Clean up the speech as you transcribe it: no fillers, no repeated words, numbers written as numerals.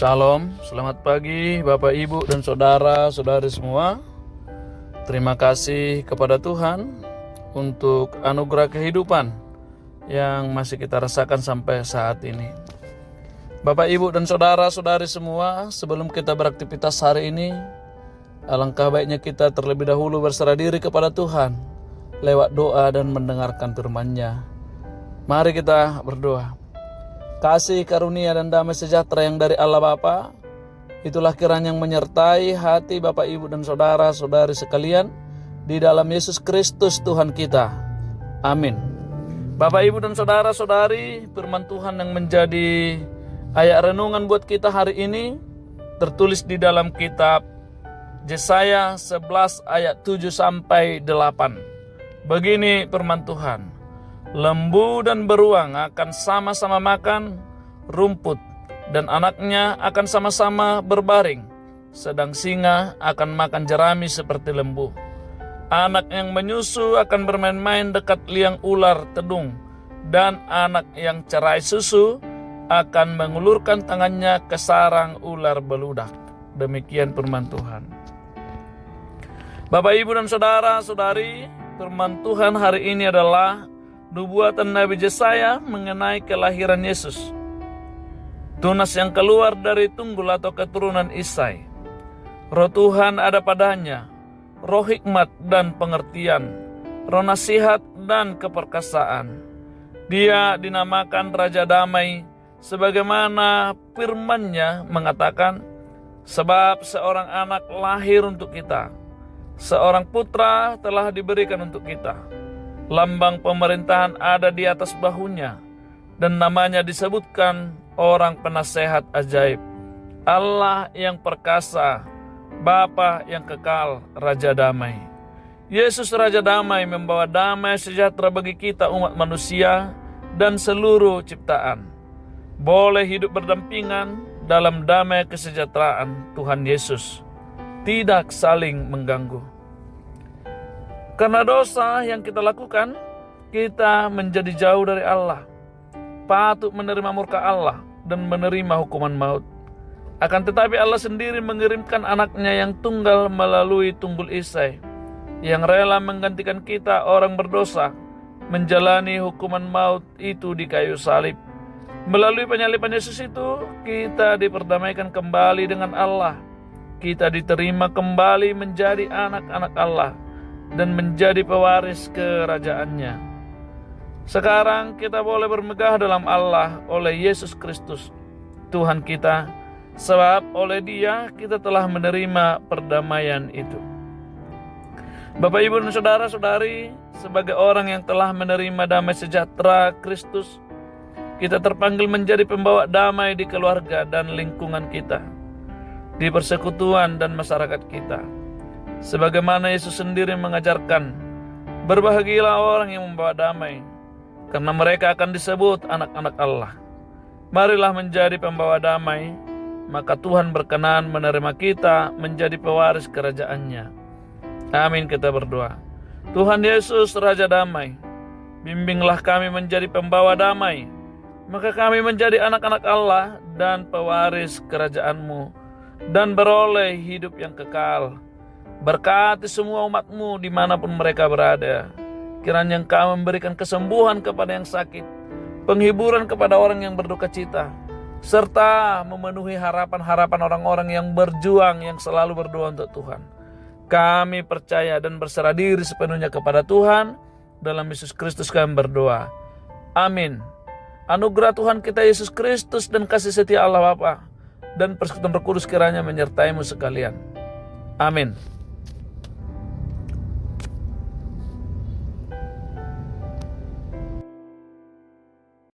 Shalom, selamat pagi Bapak Ibu dan saudara-saudari semua. Terima kasih kepada Tuhan untuk anugerah kehidupan yang masih kita rasakan sampai saat ini. Bapak Ibu dan saudara-saudari semua, sebelum kita beraktivitas hari ini, alangkah baiknya kita terlebih dahulu berserah diri kepada Tuhan lewat doa dan mendengarkan firman-Nya. Mari kita berdoa. Kasih karunia dan damai sejahtera yang dari Allah Bapa, itulah kiranya yang menyertai hati Bapak Ibu dan saudara-saudari sekalian di dalam Yesus Kristus Tuhan kita. Amin. Bapak Ibu dan saudara-saudari, firman Tuhan yang menjadi ayat renungan buat kita hari ini tertulis di dalam kitab Yesaya 11 ayat 7 sampai 8. Begini firman Tuhan. Lembu dan beruang akan sama-sama makan rumput, dan anaknya akan sama-sama berbaring, sedang singa akan makan jerami seperti lembu. Anak yang menyusu akan bermain-main dekat liang ular tedung, dan anak yang cerai susu akan mengulurkan tangannya ke sarang ular beludak. Demikian firman Tuhan. Bapak, Ibu, dan saudara-saudari, firman Tuhan hari ini adalah nubuatan Nabi Yesaya mengenai kelahiran Yesus. Tunas yang keluar dari tunggul atau keturunan Isai. Roh Tuhan ada padanya, roh hikmat dan pengertian, roh nasihat dan keperkasaan. Dia dinamakan Raja Damai, sebagaimana firman-Nya mengatakan, sebab seorang anak lahir untuk kita, seorang putra telah diberikan untuk kita. Lambang pemerintahan ada di atas bahunya, dan namanya disebutkan Orang Penasehat Ajaib, Allah yang perkasa, Bapa yang kekal, Raja Damai. Yesus Raja Damai membawa damai sejahtera bagi kita umat manusia dan seluruh ciptaan. Boleh hidup berdampingan dalam damai kesejahteraan Tuhan Yesus, tidak saling mengganggu. Karena dosa yang kita lakukan, kita menjadi jauh dari Allah, patut menerima murka Allah dan menerima hukuman maut. Akan tetapi Allah sendiri mengirimkan anaknya yang tunggal melalui tunggul Isai, yang rela menggantikan kita orang berdosa, menjalani hukuman maut itu di kayu salib. Melalui penyaliban Yesus itu, kita diperdamaikan kembali dengan Allah. Kita diterima kembali menjadi anak-anak Allah dan menjadi pewaris kerajaannya. Sekarang kita boleh bermegah dalam Allah oleh Yesus Kristus, Tuhan kita, sebab oleh Dia kita telah menerima perdamaian itu. Bapak, Ibu, dan saudara-saudari, sebagai orang yang telah menerima damai sejahtera Kristus, kita terpanggil menjadi pembawa damai di keluarga dan lingkungan kita, di persekutuan dan masyarakat kita. Sebagaimana Yesus sendiri mengajarkan, berbahagialah orang yang membawa damai, karena mereka akan disebut anak-anak Allah. Marilah menjadi pembawa damai, maka Tuhan berkenan menerima kita menjadi pewaris kerajaan-Nya. Amin, kita berdoa. Tuhan Yesus Raja Damai, bimbinglah kami menjadi pembawa damai, maka kami menjadi anak-anak Allah dan pewaris kerajaan-Mu, dan beroleh hidup yang kekal. Berkati semua umat-Mu dimanapun mereka berada. Kiranya Engkau memberikan kesembuhan kepada yang sakit, penghiburan kepada orang yang berduka cita, serta memenuhi harapan-harapan orang-orang yang berjuang, yang selalu berdoa untuk Tuhan. Kami percaya dan berserah diri sepenuhnya kepada Tuhan. Dalam Yesus Kristus kami berdoa. Amin. Anugerah Tuhan kita Yesus Kristus dan kasih setia Allah Bapa dan persekutuan Roh Kudus kiranya menyertai-mu sekalian. Amin.